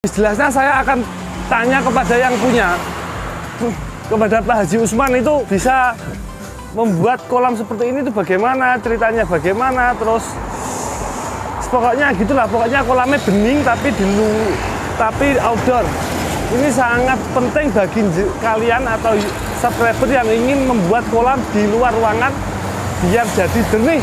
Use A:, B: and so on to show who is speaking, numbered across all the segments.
A: Jelasnya saya akan tanya kepada yang punya, kepada Pak Haji Usman itu bisa membuat kolam seperti ini itu bagaimana, ceritanya bagaimana, terus pokoknya gitulah, pokoknya kolamnya bening tapi outdoor. Ini sangat penting bagi kalian atau subscriber yang ingin membuat kolam di luar ruangan biar jadi jernih.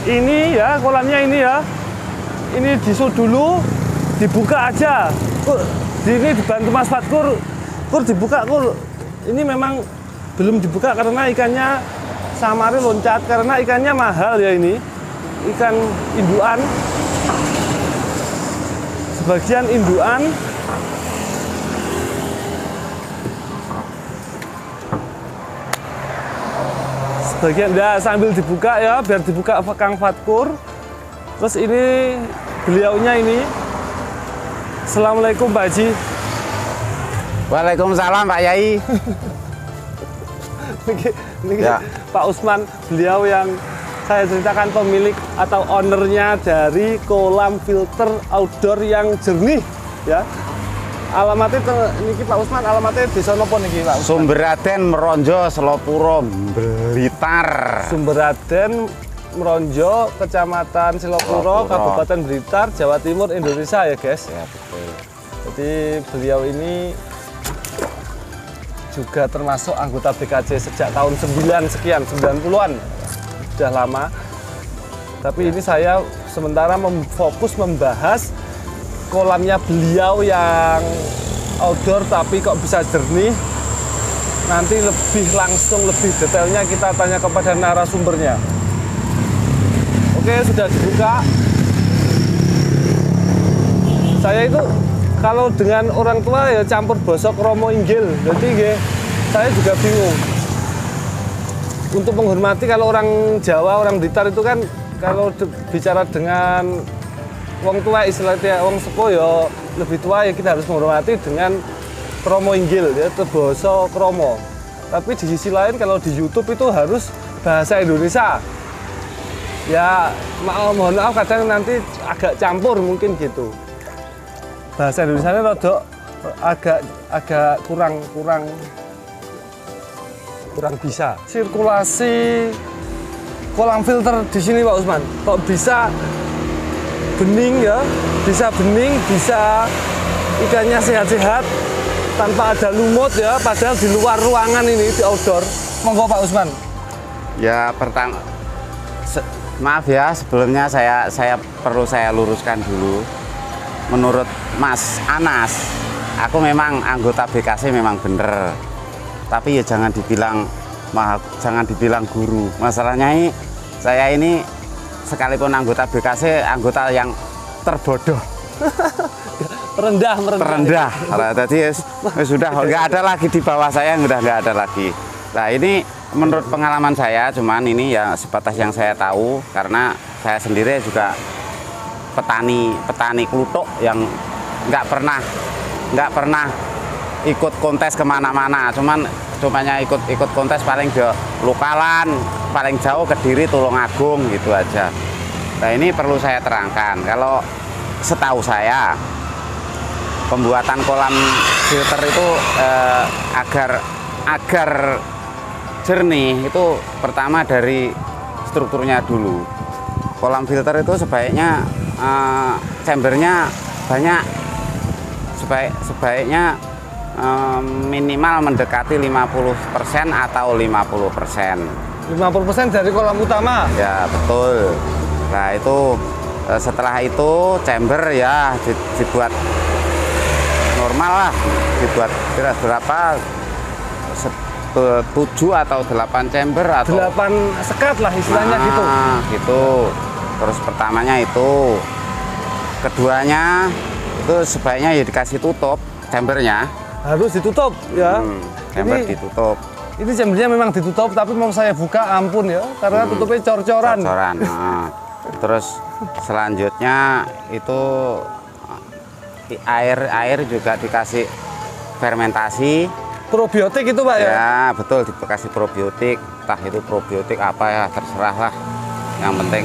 A: Ini ya kolamnya ini ya, ini disut dulu, dibuka aja. Ini dibantu Mas Fatkur, dibuka Ini memang belum dibuka karena ikannya samari loncat, karena ikannya mahal ya ini. Ikan induan, sebagian induan. Sebagian sambil dibuka ya, biar dibuka Kang Fatkur. Terus ini beliaunya ini. Assalamualaikum Pak Haji.
B: Waalaikumsalam Pak Yai.
A: Ini ya. Pak Usman, beliau yang saya ceritakan pemilik atau ownernya dari kolam filter outdoor yang jernih ya. Alamatnya niki Pak Usman, alamatnya desa napa niki Pak Usman?
B: Sumberaden Meronjo Selopuro Blitar.
A: Sumberaden Meronjo, Kecamatan Selopuro, Kabupaten Blitar, Jawa Timur, Indonesia ya guys.
B: Ya betul.
A: Jadi beliau ini juga termasuk anggota BKC sejak tahun 90-an. Sudah lama. Tapi ini saya sementara fokus membahas kolamnya beliau yang outdoor tapi kok bisa jernih. Nanti lebih detailnya kita tanya kepada narasumbernya. Oke, sudah dibuka. Saya itu kalau dengan orang tua ya campur bosok romo inggil. Jadi saya juga bingung. Untuk menghormati, kalau orang Jawa, orang Blitar itu kan kalau bicara dengan wong tua, istilahnya wong sepuh ya lebih tua ya kita harus menghormati dengan kromo inggil ya, teboso kromo. Tapi di sisi lain kalau di YouTube itu harus bahasa Indonesia. Ya mohon maaf kadang nanti agak campur mungkin gitu. Bahasa Indonesianya rada agak kurang bisa. Sirkulasi kolam filter di sini Pak Usman kok bisa bening ya, bisa ikannya sehat-sehat tanpa ada lumut ya, padahal di luar ruangan ini di outdoor. Monggo Pak Usman.
B: Ya pertama, maaf ya sebelumnya saya perlu saya luruskan dulu. Menurut Mas Anas, aku memang anggota BKC memang bener. Tapi ya jangan dibilang guru. Masalahnya ini saya ini sekalipun anggota BKC, anggota yang terbodoh. Terendah. Jadi sudah nggak ada lagi di bawah saya, udah nggak ada lagi. Nah ini menurut pengalaman saya, cuman ini ya sebatas yang saya tahu karena saya sendiri juga petani kluthuk yang nggak pernah ikut kontes kemana-mana, cumanya ikut kontes paling lokalan, paling jauh Kediri, Tulungagung gitu aja. Nah ini perlu saya terangkan, kalau setahu saya pembuatan kolam filter itu agar jernih itu pertama dari strukturnya dulu. Kolam filter itu sebaiknya chambernya banyak, sebaiknya minimal mendekati 50% atau 50%.
A: 50% dari kolam utama?
B: Ya betul. Nah itu setelah itu chamber ya dibuat normal lah, dibuat kira berapa, 7 atau 8 chamber atau
A: 8 sekat lah istilahnya
B: gitu. Terus pertamanya itu, keduanya itu sebaiknya ya dikasih tutup chambernya.
A: Harus ditutup ya.
B: Chamber ditutup.
A: Ini chambernya memang ditutup, tapi mau saya buka ampun ya, karena tutupnya cor-coran.
B: Nah. Terus selanjutnya itu air juga dikasih fermentasi.
A: Probiotik itu Pak ya?
B: Ya betul, dikasih probiotik. Entah itu probiotik apa ya terserah lah. Yang penting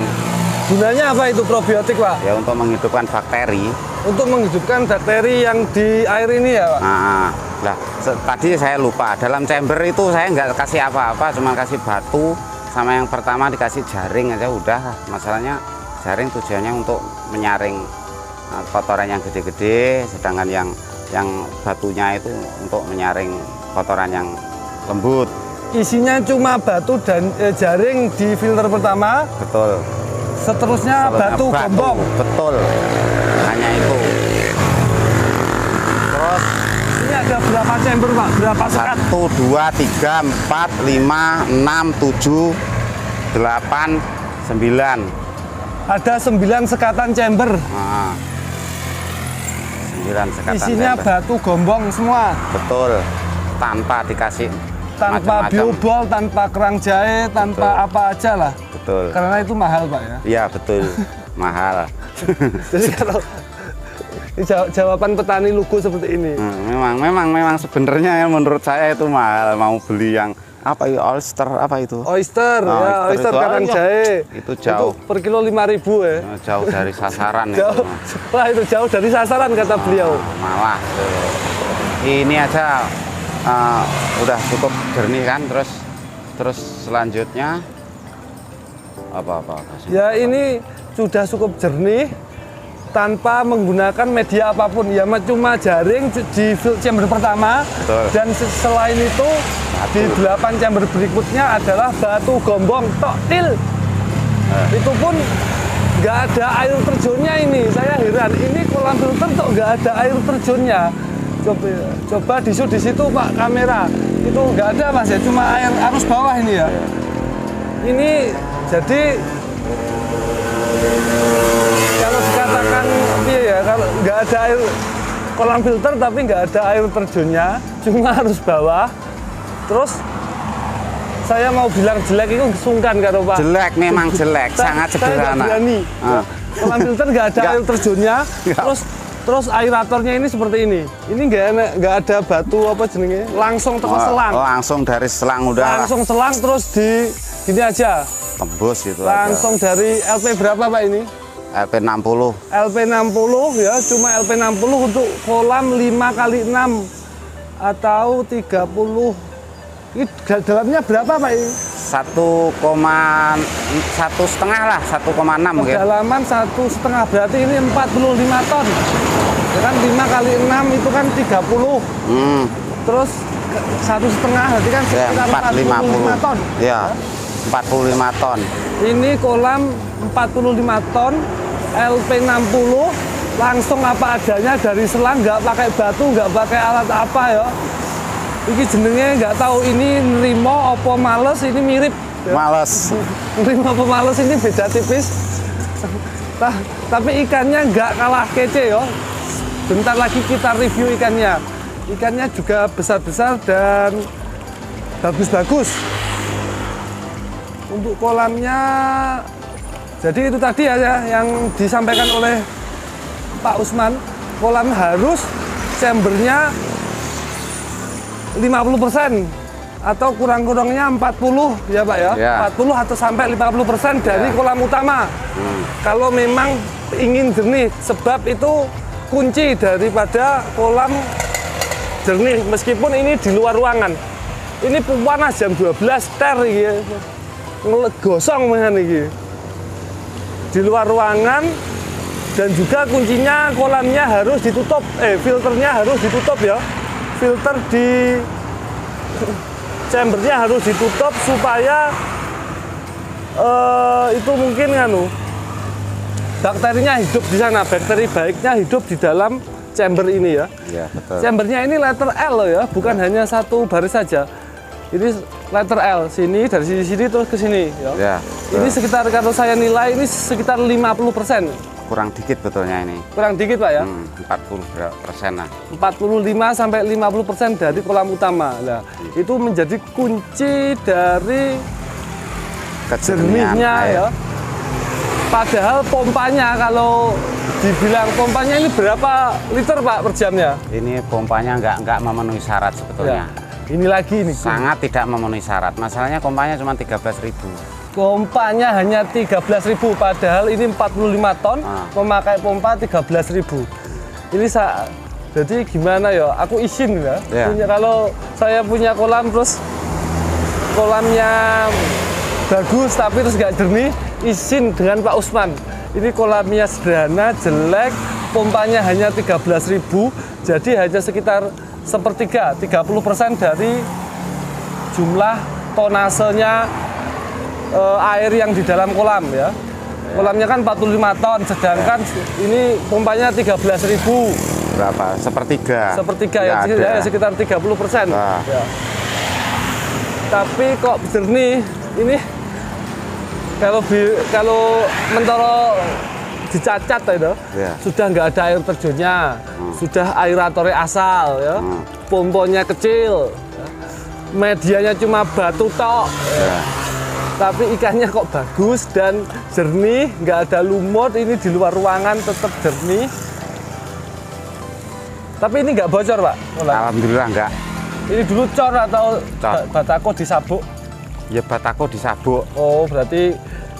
A: Gunanya apa itu probiotik, Pak?
B: Ya untuk menghidupkan bakteri.
A: Untuk menghidupkan bakteri yang di air ini ya, Pak?
B: Nah, tadi saya lupa. Dalam chamber itu saya nggak kasih apa-apa, cuma kasih batu sama yang pertama dikasih jaring aja udah. Masalahnya jaring tujuannya untuk menyaring kotoran yang gede-gede, sedangkan yang batunya itu untuk menyaring kotoran yang lembut.
A: Isinya cuma batu dan jaring di filter pertama.
B: Betul.
A: Seterusnya batu gombong.
B: Betul. Hanya itu. Terus
A: ini ada berapa chamber, Pak? Berapa sekat?
B: 1, 2, 3, 4, 5, 6, 7, 8, 9.
A: Ada 9 sekatan chamber.
B: 9 sekatan
A: Isinya
B: chamber.
A: batu gombong semua.
B: Betul. Tanpa dikasih
A: Tanpa
B: macam-macam.
A: biobol, tanpa kerang jahe, tanpa apa aja lah.
B: Betul.
A: Karena itu mahal, Pak ya.
B: Iya, betul. Mahal.
A: Jadi kalau jawaban petani lugu seperti ini.
B: Memang sebenarnya menurut saya itu mahal. Mau beli yang apa ya, oyster apa itu?
A: Oyster, ya, oyster
B: itu,
A: kerang jahe.
B: Itu jauh.
A: Itu per kilo 5.000 ya.
B: Jauh dari sasaran
A: Jauh.
B: itu.
A: Wah, itu jauh dari sasaran kata beliau.
B: Malah ini aja udah cukup jernih kan, terus selanjutnya apa sih?
A: Ya ini sudah cukup jernih tanpa menggunakan media apapun, ya cuma jaring di chamber pertama.
B: Betul.
A: Dan selain itu
B: Batu.
A: di 8 chamber berikutnya adalah batu gombong tok til. Itu pun nggak ada air terjunnya ini. Saya heran, ini kolam filter kok nggak ada air terjunnya. Coba di situ Pak kamera, itu nggak ada Mas ya, cuma air arus bawah ini ya. Ini jadi kalau dikatakan ya, kalau nggak ada air kolam filter tapi nggak ada air terjunnya, cuma arus bawah. Terus saya mau bilang jelek itu sungkan karo Pak.
B: Jelek, memang jelek, sangat
A: Saya nggak
B: sederhana.
A: berani. Kolam filter nggak ada air terjunnya,
B: Nggak.
A: terus aeratornya ini seperti ini. Ini nggak ada batu apa jenenge, langsung teko selang.
B: Langsung dari selang udah
A: Langsung selang terus di gini aja.
B: tembus gitu
A: Langsung dari LP berapa Pak ini?
B: aja. LP60.
A: LP60 ya, cuma LP60 untuk kolam 5x6 atau 30. Ini dalamnya berapa Pak ini?
B: 1,5 lah, 1,6 mungkin.
A: Kedalaman 1,5, berarti ini 45 ton. Ya kan 5x6 itu kan 30. Terus 1,5 berarti kan
B: Ya,
A: sekitar 45 ton.
B: Ya, 45 ton.
A: Ini kolam 45 ton, LP60 langsung apa adanya dari selang, nggak pakai batu, nggak pakai alat apa ya. Ini jenenge nggak tahu ini nerimo opo males, ini mirip. Ya.
B: Males.
A: Nerimo opo males ini beda tipis. Tapi ikannya nggak kalah kece ya. Bentar lagi kita review ikannya. Ikannya juga besar-besar dan bagus-bagus. Untuk kolamnya, jadi itu tadi ya yang disampaikan oleh Pak Usman, kolam harus chambernya 50% atau kurang-kurangnya 40 ya Pak ya,
B: Ya.
A: 40 atau sampai 50% dari
B: Ya.
A: kolam utama. Kalau memang ingin jernih, sebab itu kunci daripada kolam jernih meskipun ini di luar ruangan. Ini panas jam 12 ter iki. Gosong menan iki. Di luar ruangan dan juga kuncinya kolamnya harus ditutup, filternya harus ditutup ya. Filter di chambernya harus ditutup supaya itu mungkin bakterinya hidup di sana, bakteri baiknya hidup di dalam chamber ini ya.
B: Iya, betul.
A: Chambernya ini letter L loh ya, bukan hanya satu baris saja. Ini letter L, sini dari sini terus ke sini ya.
B: Ya,
A: Ini sekitar, kalau saya nilai ini sekitar 50%.
B: kurang dikit betulnya ini.
A: Kurang dikit Pak ya.
B: 40% lah.
A: 45 sampai 50% dari kolam utama. Nah, itu menjadi kunci dari jernihnya ya. Padahal pompanya, kalau dibilang pompanya ini berapa liter Pak per jamnya?
B: Ini pompanya nggak memenuhi syarat sebetulnya.
A: Ya. Ini lagi ini.
B: Sangat tidak memenuhi syarat. Masalahnya pompanya cuma 13.000.
A: Pompanya hanya 13.000, padahal ini 45 ton, memakai pompa 13.000. Ini jadi gimana ya? Aku izin ya. Kalau saya punya kolam terus kolamnya bagus tapi terus nggak jernih, izin dengan Pak Usman. Ini kolamnya sederhana, jelek, pompanya hanya 13.000, jadi hanya sekitar sepertiga, 30% dari jumlah tonasenya air yang di dalam kolam ya. Kolamnya kan 45 ton, sedangkan ini pompanya 13.000.
B: Berapa? Sepertiga.
A: Sepertiga ya, sekitar 30%. Ya. Tapi kok jernih ini kalau mentoro dicacat itu sudah nggak ada air terjunnya, sudah aeratornya asal ya, pomponya kecil, ya. Medianya cuma batu tok. Ya. Tapi ikannya kok bagus dan jernih, nggak ada lumut, ini di luar ruangan tetap jernih. Tapi ini nggak bocor, Pak?
B: Alhamdulillah nggak.
A: Ini dulu cor atau batako disabuk?
B: Ya batako disabuk.
A: Oh, berarti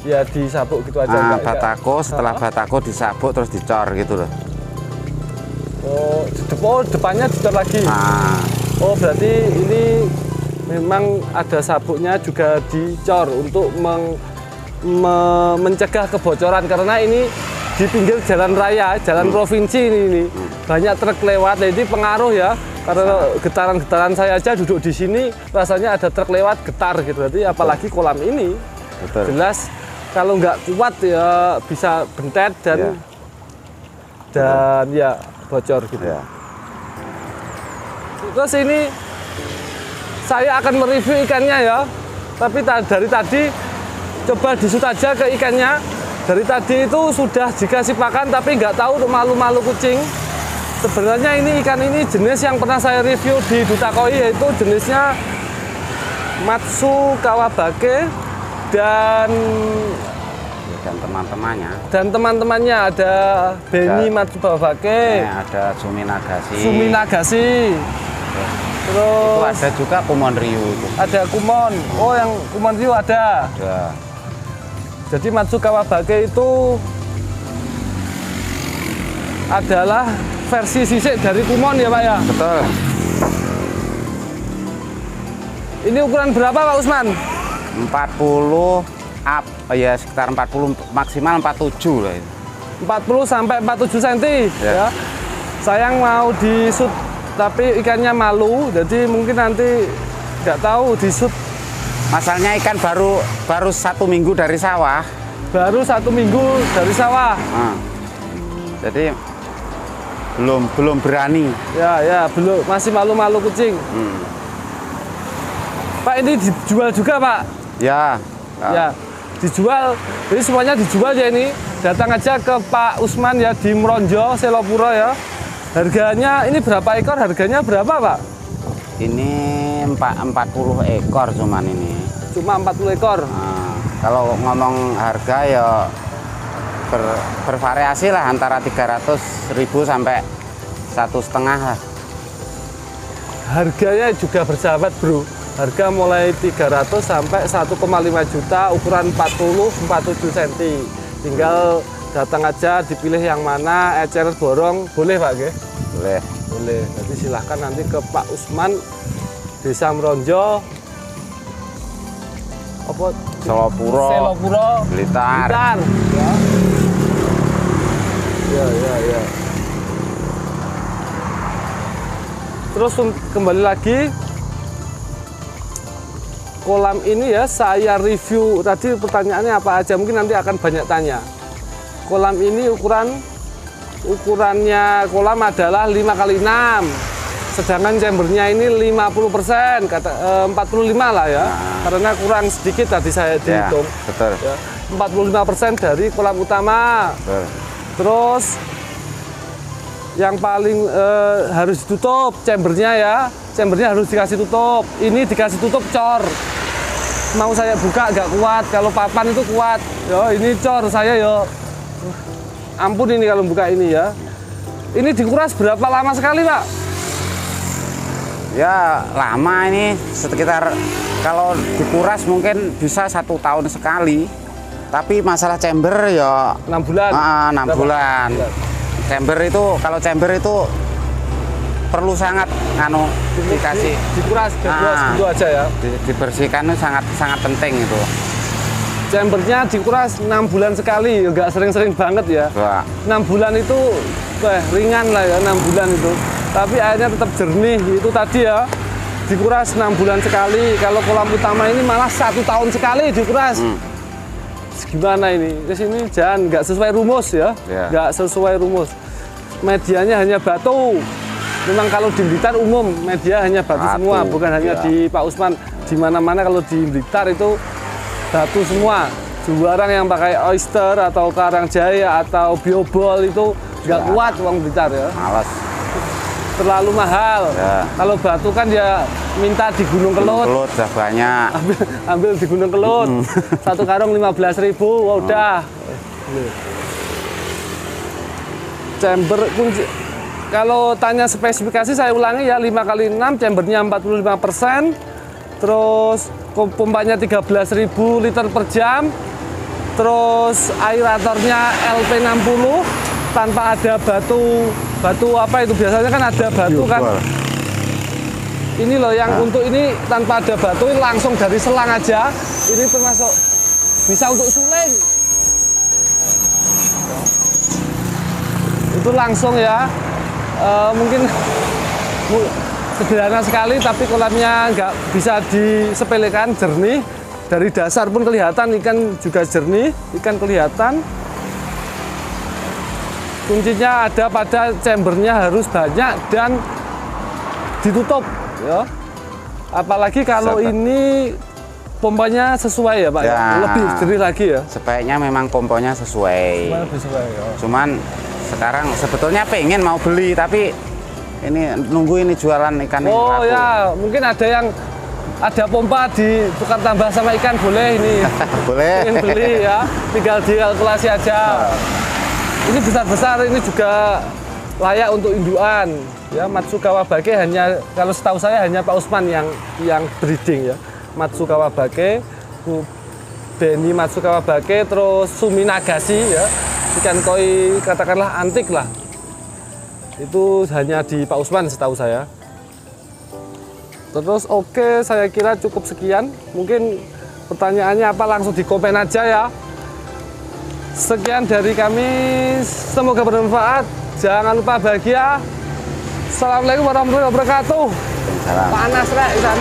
A: ya disabuk gitu aja.
B: Batako, setelah batako disabuk terus dicor gitu loh.
A: Oh, depannya dicor lagi? Oh, berarti ini memang ada sabuknya juga dicor untuk mencegah kebocoran, karena ini di pinggir jalan raya, jalan provinsi ini banyak truk lewat, jadi pengaruh ya. Karena getaran-getaran saya aja duduk di sini rasanya ada truk lewat getar gitu, berarti apalagi kolam ini. Betul. Jelas kalau nggak kuat ya bisa bentet dan ya bocor gitu. Ya. Terus ini saya akan mereview ikannya ya, tapi dari tadi coba disut aja ke ikannya. Dari tadi itu sudah dikasih pakan tapi nggak tahu malu-malu kucing. Sebenarnya ini ikan ini jenis yang pernah saya review di Duta Koi, yaitu jenisnya Matsu Kawabake dan
B: teman-temannya.
A: Dan teman-temannya ada Beni Matsu Kawabake,
B: ada Sumi Nagashi.
A: Sumi Nagashi. Terus
B: itu ada juga Kumon Ryu itu. Ada
A: Kumon. Oh, yang Kumon Ryu ada.
B: Ada.
A: Jadi Matsu Kawabake itu adalah versi sisik dari Kumon ya, Pak ya?
B: Betul.
A: Ini ukuran berapa, Pak Usman?
B: 40 up, ya sekitar 40, maksimal 47 lah itu.
A: 40 sampai 47 cm ya. Sayang mau disut tapi ikannya malu, jadi mungkin nanti nggak tahu disut.
B: Masalahnya ikan baru 1 minggu dari sawah.
A: Baru 1 minggu dari sawah.
B: Jadi belum berani.
A: Ya belum, masih malu-malu kucing. Pak, ini dijual juga, Pak? Ya, dijual. Jadi semuanya dijual ya ini. Datang aja ke Pak Usman ya di Mronjo, Selopuro ya. Harganya ini berapa ekor? Harganya berapa, Pak?
B: Ini 40 ekor cuman ini.
A: Cuma 40 ekor.
B: Kalau ngomong harga ya bervariasi lah antara 300.000 sampai 1,5 lah.
A: Harganya juga bersahabat, Bro. Harga mulai 300 sampai 1,5 juta, ukuran 40-47 cm. Tinggal datang aja, dipilih yang mana, ecer borong, boleh Pak? Boleh. Boleh. Jadi silahkan nanti ke Pak Usman, Desa Mronjo,
B: Selopuro, Blitar.
A: Ya. Terus kembali lagi, kolam ini ya saya review tadi, pertanyaannya apa aja, mungkin nanti akan banyak tanya. Kolam ini ukurannya kolam adalah 5x6, sedangkan chambernya ini 50%, 45 lah ya, karena kurang sedikit tadi saya dihitung.
B: Betul.
A: Ya, 45% dari kolam utama. Betul. Terus yang paling harus ditutup chambernya ya, chambernya harus dikasih tutup. Ini dikasih tutup cor. Mau saya buka nggak kuat, kalau papan itu kuat. Yo, ini cor saya yo. Ampun ini kalau buka ini ya. Ini dikuras berapa lama sekali, Pak?
B: Ya lama ini, sekitar kalau dikuras mungkin bisa 1 tahun sekali. Tapi masalah chamber ya
A: 6 bulan.
B: 6 bulan. Chamber itu, kalau chamber itu perlu sangat dikasih
A: dikuras gitu aja ya.
B: Dibersihkan itu sangat penting itu.
A: Chambernya dikuras 6 bulan sekali, nggak sering-sering banget ya.
B: Wah.
A: 6 bulan itu ringan lah ya, 6 bulan itu. Tapi airnya tetap jernih, itu tadi ya. Dikuras 6 bulan sekali, kalau kolam utama ini malah 1 tahun sekali dikuras. Gimana ini? Di sini jangan nggak sesuai rumus ya, nggak sesuai rumus. Medianya hanya batu. Memang kalau di Blitar umum media hanya batu semua, bukan hanya di Pak Usman. Di mana-mana kalau di Blitar itu batu semua. Jarang yang pakai oyster atau karang jaya atau biobol itu nggak kuat uang Blitar ya.
B: Males.
A: Terlalu mahal.
B: Ya.
A: Kalau batu kan dia minta di Gunung Kelut.
B: Kelut udah banyak.
A: Ambil di Gunung Kelut. 1 karung 15.000, wah udah. Chamber kunci. Kalau tanya spesifikasi saya ulangi ya, 5x6, chambernya 45%. Terus pompanya 13.000 liter per jam. Terus aeratornya LP60 tanpa ada batu apa itu, biasanya kan ada batu kan. Ini loh yang untuk ini tanpa ada batu, ini langsung dari selang aja. Ini termasuk bisa untuk suling. Itu langsung ya. Mungkin sederhana sekali, tapi kolamnya nggak bisa disepelekan, jernih. Dari dasar pun kelihatan ikan juga jernih, ikan kelihatan. Kuncinya ada pada chambernya harus banyak dan ditutup ya. Apalagi kalau ini pompanya sesuai ya Pak ya, lebih jernih lagi ya.
B: Sebaiknya memang pompanya sesuai. Cuman sekarang sebetulnya pengen mau beli, tapi ini nunggu ini jualan ikan ini.
A: Oh ya, mungkin ada yang ada pompa ditukar tambah sama ikan, boleh ini.
B: Boleh.
A: Ingin beli ya, tinggal dikalkulasi aja. Ini besar-besar, ini juga layak untuk induan. Ya, Matsukawa Bake hanya, kalau setahu saya hanya Pak Usman yang breeding ya. Matsukawa Bake, Beni Matsukawa Bake, terus Suminagashi ya. Ikan koi katakanlah antik lah. Itu hanya di Pak Usman setahu saya. Terus oke, saya kira cukup sekian. Mungkin pertanyaannya apa langsung di komen aja ya. Sekian dari kami, semoga bermanfaat. Jangan lupa bahagia. Assalamualaikum warahmatullahi wabarakatuh.
B: Salam.
A: Panas rek ikan.